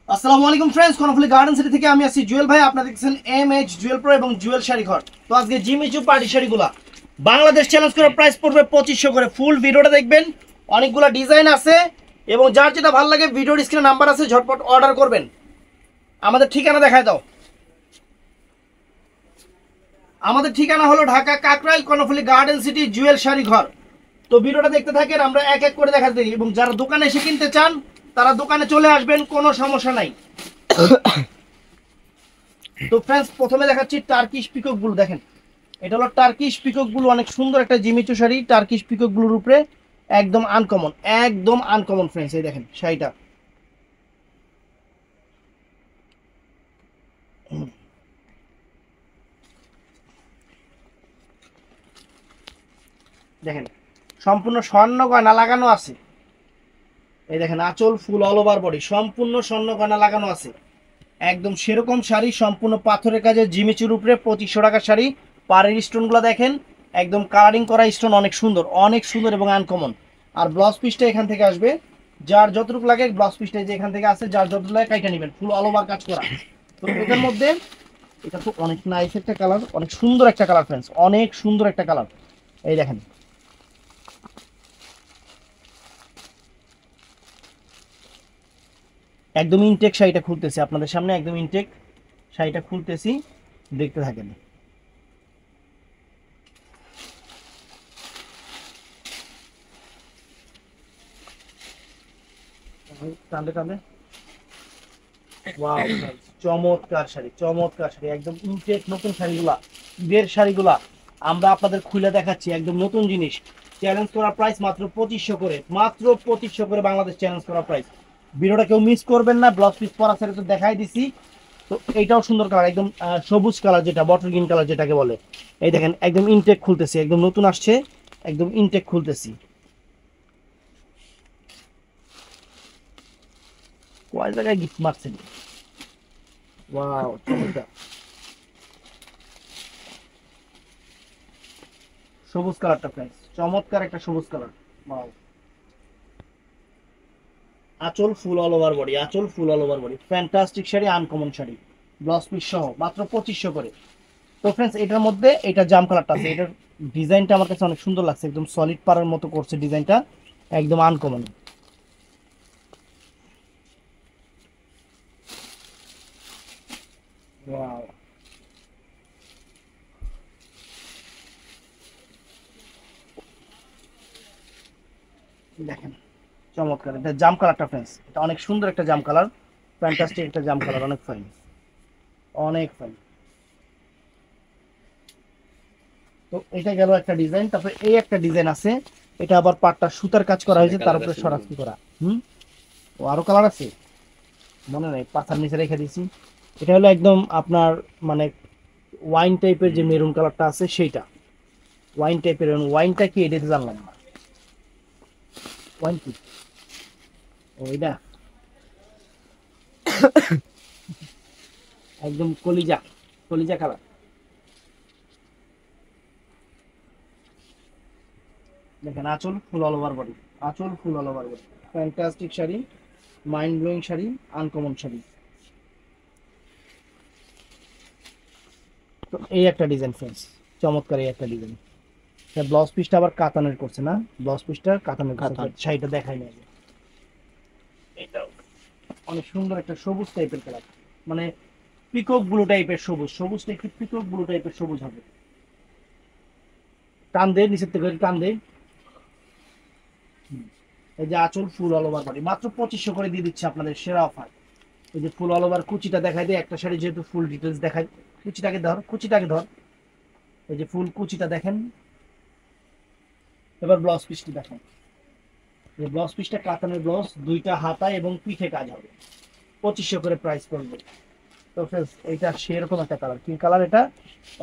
আসসালামু আলাইকুম friends, Karnaphuli garden city থেকে আমি আছি জুয়েল ভাই। আপনারা দেখছেন এমএইচ জুয়েল প্রো এবং জুয়েল শাড়ি ঘর। তো আজকে জিমিচু পার্টি শাড়িগুলা বাংলাদেশ চ্যালেঞ্জ করে প্রাইস পড়বে 2500 করে। ফুল ভিডিওটা দেখবেন, অনেকগুলো ডিজাইন আছে এবং যার যেটা ভালো লাগে ভিডিওর স্ক্রিনে নাম্বার আছে, ঝটপট অর্ডার করবেন। আমাদের ঠিকানা দেখায় দাও। আমাদের ঠিকানা হলো ঢাকা কাকরাইল, কর্ণফুলী গার্ডেন সিটি, জুয়েল শাড়ি ঘর। তো ভিডিওটা দেখতে থাকেন, আমরা এক এক করে দেখাতে দিই এবং যারা দোকানে এসে কিনতে চান তারা দোকানে চলে আসবেন, কোনো সমস্যা নাই। তো ফ্রেন্ডস, প্রথমে দেখাচ্ছি টার্কিশ পিকক ব্লু। দেখেন, এটা হলো টার্কিশ পিকক ব্লু, অনেক সুন্দর একটা জিমিচু শাড়ি। টার্কিশ পিকক ব্লুর উপরে একদম আনকমন, একদম আনকমন ফ্রেন্ডস। এই দেখেন শাড়িটা, দেখেন সম্পূর্ণ স্বর্ণ গয়না লাগানো আছে। এই দেখেন আঁচল ফুল অল ওভার বডি সম্পূর্ণ স্বর্ণ গয়না লাগানো আছে। একদম সেরকম শাড়ি, সম্পূর্ণ পাথরের কাজে জিমিচুর উপরে 2500 টাকার শাড়ি। পাড়ের স্টোনগুলো দেখেন, একদম কালারিং করা স্টোন, অনেক সুন্দর, অনেক সুন্দর এবং আনকমন। আর ব্লাউজ পিসটা এখান থেকে আসবে, যার যতটুকু লাগে ব্লাউজ পিসটা যে এখান থেকে আসে, যার যতটুকু লাগে কাইটা নেবেন। ফুল অল ওভার কাজ করা। তো এটার মধ্যে এটা তো অনেক নাইস একটা কালার, অনেক সুন্দর একটা কালার ফ্রেন্ডস, অনেক সুন্দর একটা কালার। এই দেখেন, একদম ইনটেক শাড়িটা খুলতেছি আপনাদের সামনে, একদম ইনটেক শাড়িটা খুলতেছি, দেখতে থাকেন। টানতে টানতে, ওয়াও, চমৎকার শাড়ি, চমৎকার শাড়ি, একদম ইনটেক নতুন শাড়িগুলা, ঈদের শাড়িগুলা আমরা আপনাদের খুলে দেখাচ্ছি, একদম নতুন জিনিস। চ্যালেঞ্জ করা প্রাইস মাত্র 2500 করে, মাত্র 2500 করে বাংলাদেশ চ্যালেঞ্জ করা প্রাইস। ভিডিওটা কেউ মিস করবেন না। ব্লাউজ পিস পরা শাড়ি তো দেখাই দিছি। তো এইটাও সুন্দর কালার, একদম সবুজ কালার, যেটা বটল গ্রিন কালার যেটাকে বলে। এই দেখেন একদম ইনটেক খুলতেছি, একদম নতুন আসছে, একদম ইনটেক খুলতেছি। কয় জায়গায় গিফট মারছেন, ওয়াও চমৎকার। সবুজ কালারটা ফ্রেন্ডস, চমৎকার একটা সবুজ কালার। ওয়াও, আঁচল ফুল অল ওভার বডি, আঁচল ফুল all over body, fantastic sari, uncommon sari, blouse piece সহ মাত্র 2500 করে। তো ফ্রেন্ডস, এটার মধ্যে এটা জাম কালারটা আছে, এটার ডিজাইনটা আমার কাছে অনেক সুন্দর লাগছে, একদম সলিড পাড়ার মতো করছে ডিজাইনটা, একদম আনকমন। ওয়াও, দেখেন চমৎকার, এটা জাম কালারটা ফ্রেন্ডস, এটা অনেক সুন্দর একটা জাম কালার, ফ্যান্টাস্টিক একটা জাম কালার, অনেক ফাইন, অনেক ফাইন। তো এটা গেল একটা ডিজাইন। তারপরে এই একটা ডিজাইন আছে, এটা আবার পাটটা সুতার কাজ করা হয়েছে, তার উপরে সরাসরি করা। হুম, ও আরো কালার আছে, মনে নাই, পাথার নিচে রেখে দিয়েছি। এটা হলো একদম আপনার মানে ওয়াইন টাইপের যে মেরুন কালারটা আছে সেইটা, ওয়াইন টাইপের। ওয়াইনটা কি এটা তো জানলাম না, ওয়াইন কি ওইটা, একদম কলিজা, কলিজা কালার। দেখেন আঁচল ফুল অল ওভার বডি, আঁচল ফুল all over body, fantastic sari, mind blowing sari, uncommon sari. তো এই একটা ডিজাইন ফ্রেন্ডস, চমৎকার এই একটা ডিজাইন। ব্লাউজ পিসটা আবার কাতানের করছে না, ব্লাউজ পিসটা কাতানের করছে, শাড়িটা দেখাই না। এটাও অনেক সুন্দর একটা সবুজ টাইপের কালার, মানে পিকক ব্লু টাইপের সবুজ, সবুজটা একটু পিকক ব্লু টাইপের সবুজ হবে। টান দে নিচের থেকে, টান দে। এই যে আঁচল ফুল অল ওভার বডি, মাত্র 2500 করে দিয়ে দিচ্ছে আপনাদের সেরা অফার। এই যে ফুল অল ওভার কুচিটা দেখাই দেয়, একটা শাড়ি যেহেতু ফুল ডিটেলস দেখাই। কুচিটাকে ধর, কুচিটাকে ধর, এই যে ফুল কুচিটা দেখেন। এবার ব্লাউজ পিসটি দেখেন, এই ব্লাউজ পিসটা কাতানের ব্লাউজ, দুইটা হাতায় এবং পিঠে কাজ হবে, 2500 করে প্রাইস পড়বে। তো ফ্রেন্ডস, এটা সেরকম একটা কালার, কি কালার এটা,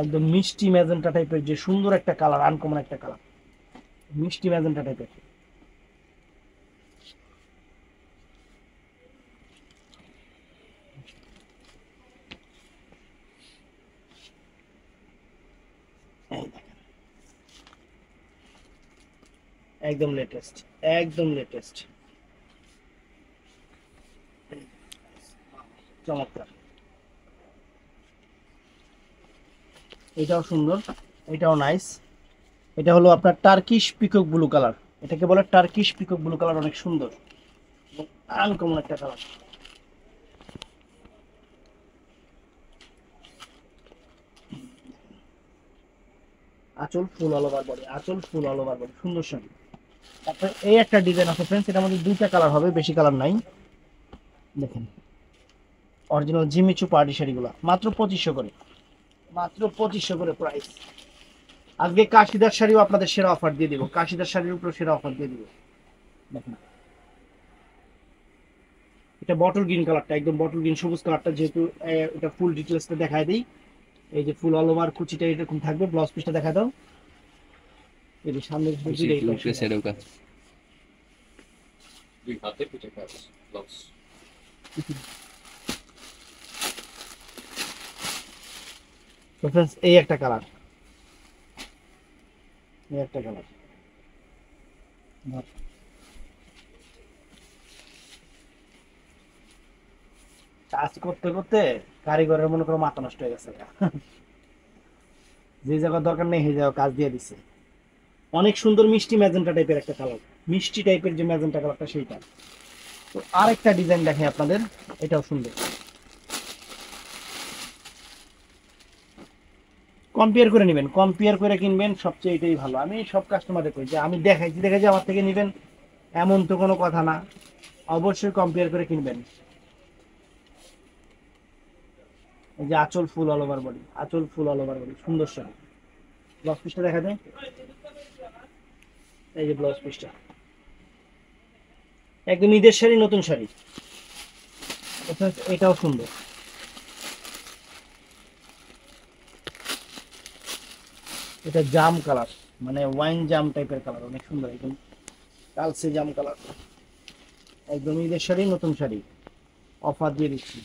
একদম মিষ্টি ম্যাজেন্টা টাইপের, যে সুন্দর একটা কালার, আনকমন একটা কালার, মিষ্টি ম্যাজেন্টা টাইপের। এই দেখেন, একদম লেটেস্ট, একদম লেটেস্ট। চমৎকার, এটাও সুন্দর, এটাও নাইস। এটা হলো আপনার টার্কিশ পিকক ব্লু কালার, এটাকে বলে টার্কিশ পিকক ব্লু কালার, অনেক সুন্দর, আনকমন একটা কালার। আঁচল ফুল অল ওভার বডি, আঁচল ফুল অল ওভার বডি, সুন্দর শাড়ি। তারপরে এই একটা ডিজাইন আছে ফ্রেন্ডস, এটার মধ্যে দুইটা কালার হবে, বেশি কালার নাই। দেখেন অরিজিনাল জিমিচু পার্টি শাড়িগুলো মাত্র 2500 করে, মাত্র 2500 করে প্রাইস। আজকে কাশিদার শাড়িও আপনাদের সেরা অফার দিয়ে দিব, কাশিদার শাড়ির উপর সেরা অফার দিয়ে দিব। দেখেন এটা বটল গ্রিন কালারটা, একদম বটল গ্রিন সবুজ কালারটা, যেহেতু এটা ফুল ডিটেলসটা দেখায় দিই। এই যে ফুল অল ওভার কুচিটা এরকম থাকবে, ব্লাউজ পিসটা দেখা দাও। এই যে সামনের এই একটা কালার, এই একটা কালার। কাজ করতে করতে কারিগরের মনে করো মাথা নষ্ট হয়ে গেছে, যে জায়গার দরকার নেই সেই জায়গায় কাজ দিয়ে দিছে। অনেক সুন্দর মিষ্টি ম্যাজেন্টা টাইপের একটা কালার, মিষ্টি টাইপের যে ম্যাজেন্টা কালারটা সেইটা। তো আরেকটা ডিজাইন দেখে আপনাদের, এটাও সুন্দর। কম্পেয়ার করে নেবেন, কম্পেয়ার করে কিনবেন, সবচেয়ে এটাই ভালো। আমি সব কাস্টমারদের কই যে আমি দেখাইছি দেখে আমার থেকে নেবেন এমন তো কোনো কথা না, অবশ্যই কম্পেয়ার করে কিনবেন। এই যে আঁচল ফুল অল ওভার বডি, আঁচল ফুল অল ওভার বডি, সুন্দর শাড়ি। ব্লাউজ পিসটা দেখা দেয়, এই যে ব্লাউজ পিসটা একদম ঈদের শাড়ি, নতুন শাড়ি। এটাও সুন্দর, এটা জাম কালার, মানে ওয়াইন জাম টাইপের কালার, অনেক সুন্দর, একদম কালসে জাম কালার, একদম ঈদের শাড়ি, নতুন শাড়ি, অফার দিয়ে দিচ্ছি।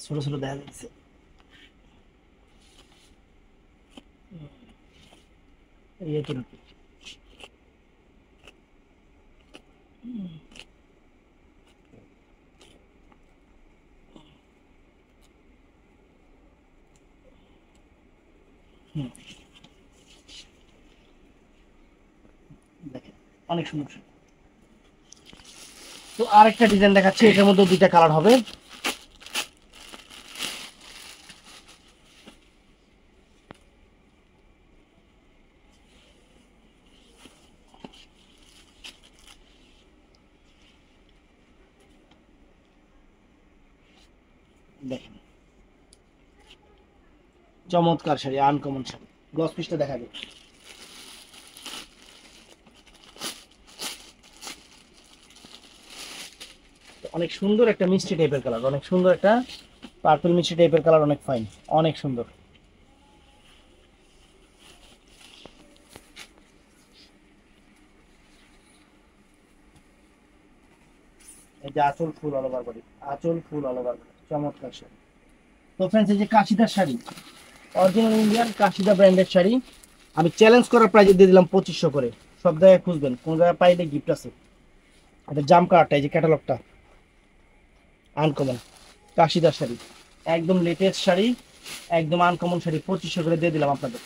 ছোট ছোট দেখা যাচ্ছে। এই তো নাকি দেখেন অনেক সুন্দর। তো আরেকটা ডিজাইন দেখাচ্ছি, এটার মধ্যে দুইটা কালার হবে। দেখেন চমৎকার শাড়ি, আনকমন শাড়ি। ব্লাউজ পিসটা দেখা যায়, অনেক সুন্দর একটা মিষ্টি টাইপের কালার, অনেক সুন্দর একটা পার্পল মিষ্টি টাইপের কালার, অনেক ফাইন, অনেক সুন্দর। এই যে আঁচল ফুল অল ওভার বডি, আঁচল ফুল অল ওভার বডি, চমৎকার শাড়ি। তো ফ্রেন্ডস এই যে কাশিদার শাড়ি, অরিজিনাল ইন্ডিয়ান কাশিদা ব্র্যান্ডের শাড়ি, আমি চ্যালেঞ্জ করার প্রাইজে দিয়ে দিলাম 2500 করে। সব জায়গায় খুঁজবেন, কোন জায়গায় পাইলে গিফট আছে। এটা জাম কালারটা, এই যে ক্যাটালগটা, আনকমন কাশিদার শাড়ি, একদম লেটেস্ট শাড়ি, একদম আনকমন শাড়ি, 2500 করে দিয়ে দিলাম আপনাদের,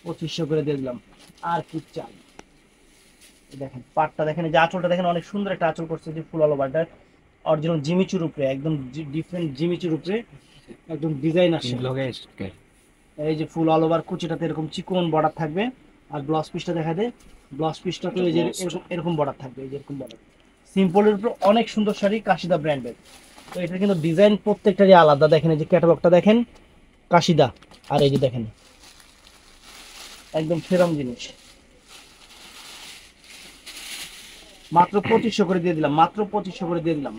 2500 করে দিয়ে দিলাম। আর কি চাই, দেখেন পাটটা দেখেন, এই যে আঁচলটা দেখেন, অনেক সুন্দর একটা আঁচল করছে, যে ফুল অল ওভারটা অরিজিনাল জিমিচুর উপরে, একদম ডিফারেন্ট জিমিচুর উপরে, একদম ডিজাইন আসে। এই যে ফুল অল ওভার কুচিটাতে এরকম চিকন বর্ডার থাকবে। আর ব্লাউজ পিসটা দেখা দেয়, ব্লাউজ পিসটা তো এই যে এরকম এরকম বর্ডার থাকবে, এই যে এরকম বর্ডার। সিম্পলের উপর অনেক সুন্দর শাড়ি, কাশিদা ব্র্যান্ডের। তো এটা কিন্তু ডিজাইন প্রত্যেকটারই আলাদা, দেখেন এই যে ক্যাটালগটা দেখেন, কাশিদা। আর এই যে দেখেন একদম সেরম জিনিস, মাত্র 2500 করে দিয়ে দিলাম, মাত্র 2500 করে দিয়ে দিলাম।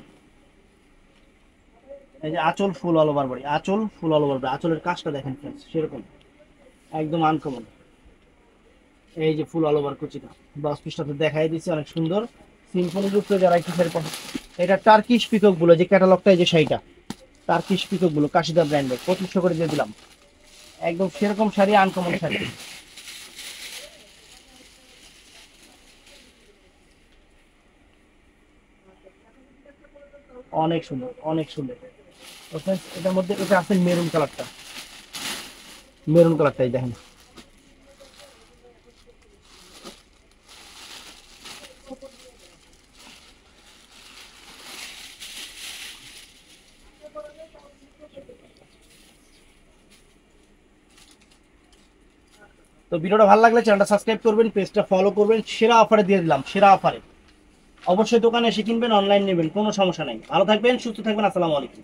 এই যে আঁচল ফুল অল ওভার বডি, আঁচল ফুল অল ওভার বডি, আঁচলের কাজটা দেখেন ফ্রেন্ডস, সেরকম একদম আনকমন। এই যে ফুল অল ওভার কুচিটা, ব্লাউজ পিসটা তো দেখাই দিচ্ছি, অনেক সুন্দর সিম্পলের উপরে যারা একটু শাড়ি পছন্দ, এটা টার্কিশ পিকক গুলো যে ক্যাটালগটা, এই যে শাড়িটা টার্কিশ পিকক গুলো কাশিদা ব্র্যান্ডের 2500 করে দিয়ে দিলাম। একদম সেরকম শাড়ি, আনকমন শাড়ি। অনেক সুন্দর, অনেক সুন্দর। ওকে, এটার মধ্যে এটা আছে মেরুন কালারটা, মেরুন কালারটাই দেখেন। তো ভিডিওটা ভালো লাগলে চ্যানেলটা সাবস্ক্রাইব করবেন, পেজটা ফলো করবেন। সেরা অফারে দিয়ে দিলাম, সেরা অফারে। অবশ্যই দোকানে এসে কিনবেন, অনলাইন নেবেন, কোনো সমস্যা নাই। ভালো থাকবেন, সুস্থ থাকবেন, আসসালামু আলাইকুম।